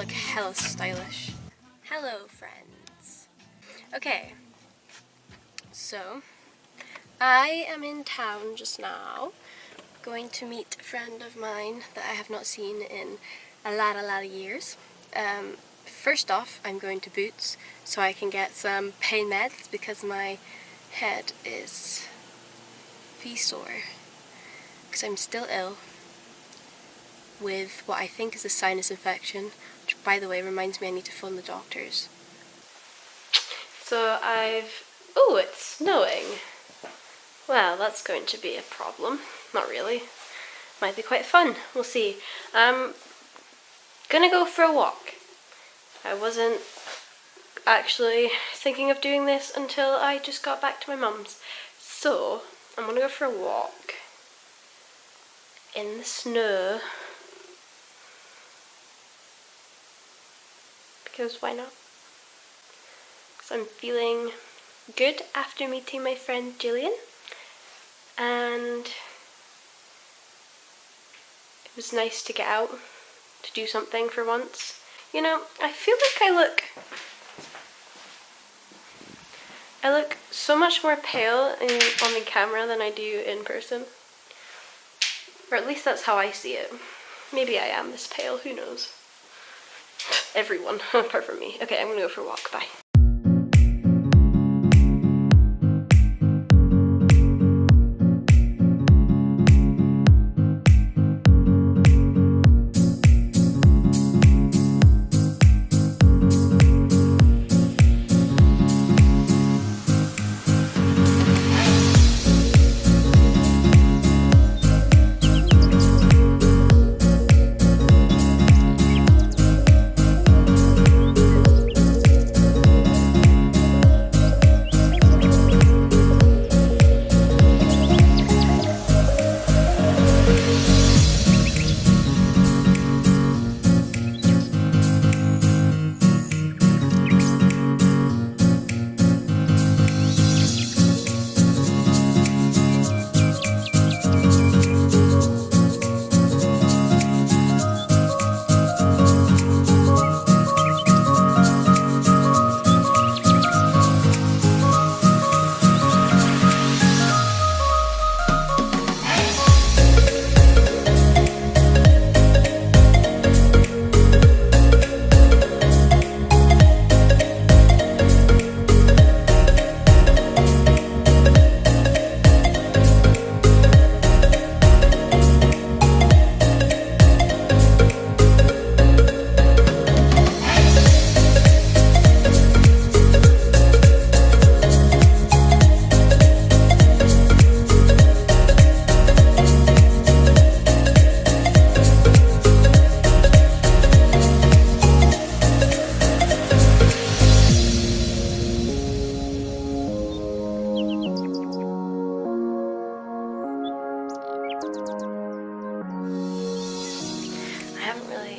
look hella stylish. Hello friends. Okay, so I am in town just now, going to meet a friend of mine that I have not seen in a lot of years. First off, I'm going to Boots so I can get some pain meds because my head is sore because I'm still ill with what I think is a sinus infection, which by the way reminds me I need to phone the doctors. So oh, it's snowing. Well, that's going to be a problem. Not really. Might be quite fun. We'll see. I'm gonna go for a walk. I wasn't actually thinking of doing this until I just got back to my mum's. So, I'm gonna go for a walk in the snow. Because why not? Because I'm feeling good after meeting my friend Jillian. And it was nice to get out, to do something for once. You know, I feel like I look so much more pale on the camera than I do in person. Or at least that's how I see it. Maybe I am this pale, who knows? Everyone, apart from me. Okay, I'm gonna go for a walk, bye.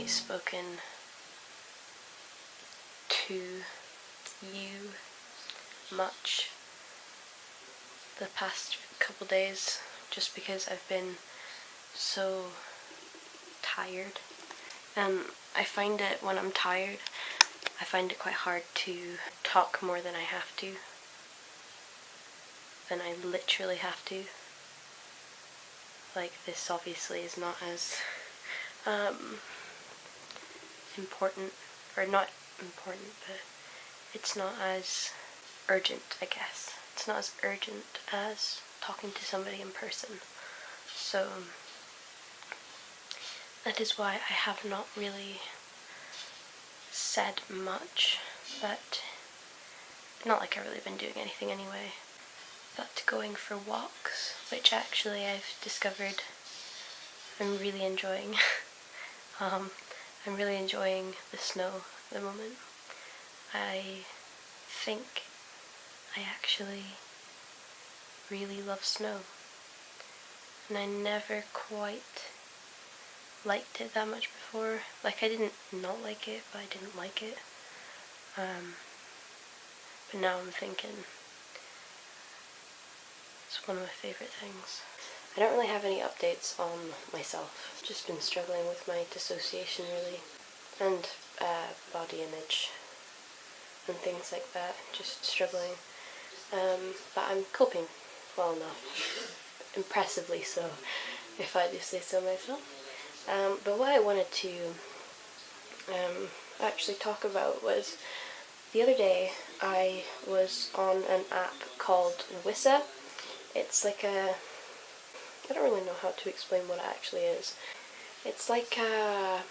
Spoken to you much the past couple days just because I've been so tired. I find it when I'm tired, I find it quite hard to talk more than I have to, than I literally have to. Like, this obviously is not as important, or not important, but it's not as urgent, I guess. It's not as urgent as talking to somebody in person. So that is why I have not really said much, but not like I've really been doing anything anyway. But going for walks, which actually I've discovered I'm really enjoying. I'm really enjoying the snow at the moment. I think I actually really love snow. And I never quite liked it that much before. Like, I didn't not like it, but I didn't like it. But now I'm thinking it's one of my favourite things. I don't really have any updates on myself. Just been struggling with my dissociation, really. And body image and things like that, just struggling. But I'm coping well enough, impressively so, if I do say so myself. But what I wanted to actually talk about was, the other day I was on an app called Wysa. It's like I don't really know how to explain what it actually is. It's like a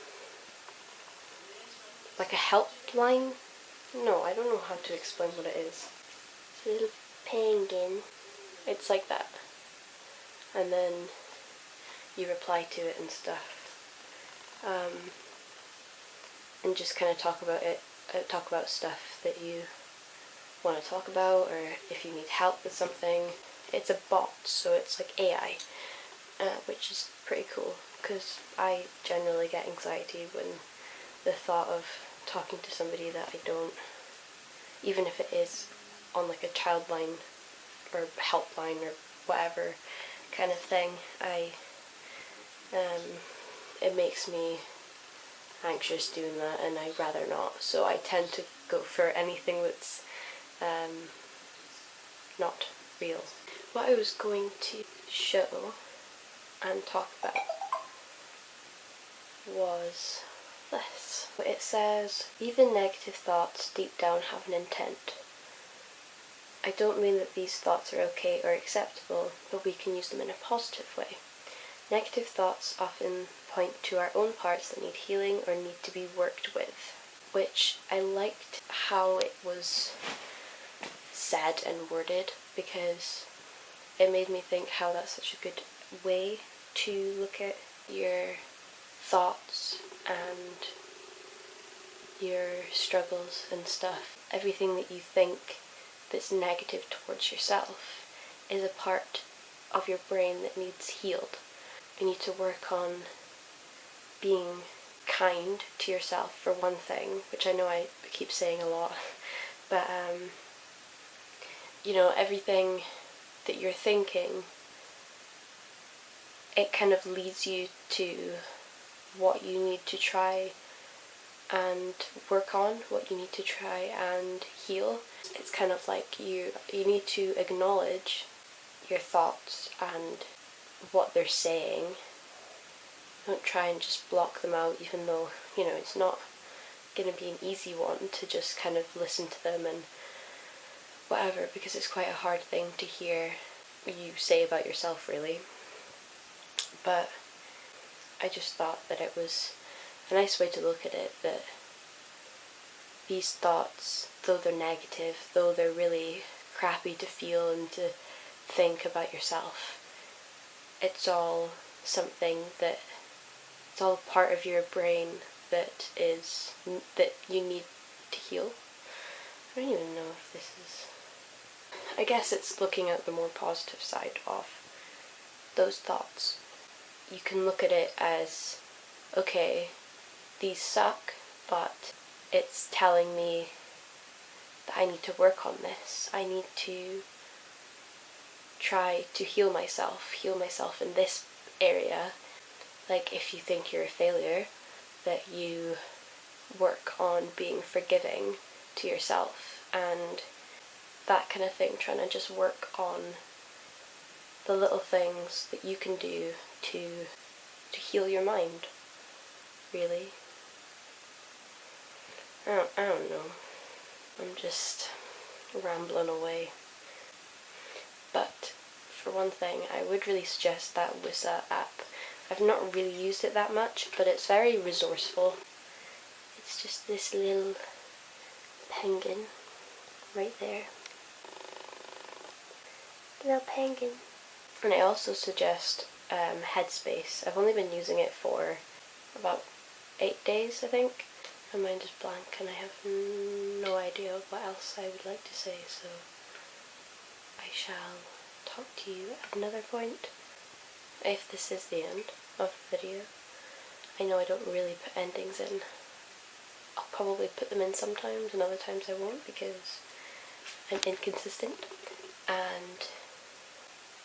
helpline. No, I don't know how to explain what it is. It's a little penguin. It's like that. And then you reply to it and stuff. And just kind of talk about stuff that you want to talk about, or if you need help with something. It's a bot, so it's like AI, which is pretty cool, because I generally get anxiety when the thought of talking to somebody that I don't, even if it is on like a child line or helpline or whatever kind of thing, it makes me anxious doing that, and I'd rather not. So I tend to go for anything that's not real. What I was going to show and talk about was this. It says, even negative thoughts deep down have an intent. I don't mean that these thoughts are okay or acceptable, but we can use them in a positive way. Negative thoughts often point to our own parts that need healing or need to be worked with, which I liked how it was said and worded, because it made me think how that's such a good way to look at your thoughts and your struggles and stuff. Everything that you think that's negative towards yourself is a part of your brain that needs healed. You need to work on being kind to yourself, for one thing, which I know I keep saying a lot, but everything that you're thinking, it kind of leads you to what you need to try and work on, what you need to try and heal. It's kind of like you need to acknowledge your thoughts and what they're saying. Don't try and just block them out, even though, it's not going to be an easy one to just kind of listen to them and whatever, because it's quite a hard thing to hear you say about yourself, really. But I just thought that it was a nice way to look at it, that these thoughts, though they're negative, though they're really crappy to feel and to think about yourself, it's all something that, it's all part of your brain that you need to heal. I don't even know if this is, I guess it's looking at the more positive side of those thoughts. You can look at it as, okay, these suck, but it's telling me that I need to work on this. I need to try to heal myself in this area. Like, if you think you're a failure, that you work on being forgiving to yourself and that kind of thing, trying to just work on the little things that you can do to heal your mind, really. I don't know. I'm just rambling away. But for one thing, I would really suggest that Wysa app. I've not really used it that much, but it's very resourceful. It's just this little penguin right there. Little penguin. And I also suggest Headspace. I've only been using it for about 8 days, I think. My mind is blank and I have no idea what else I would like to say, so I shall talk to you at another point. If this is the end of the video. I know I don't really put endings in. I'll probably put them in sometimes and other times I won't, because I'm inconsistent and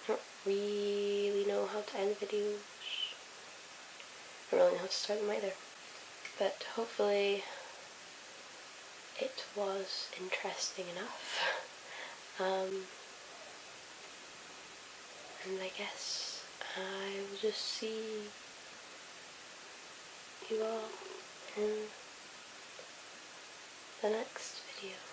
I don't really know how to end videos. I don't really know how to start them either. But hopefully it was interesting enough. And I guess I will just see you all in the next video.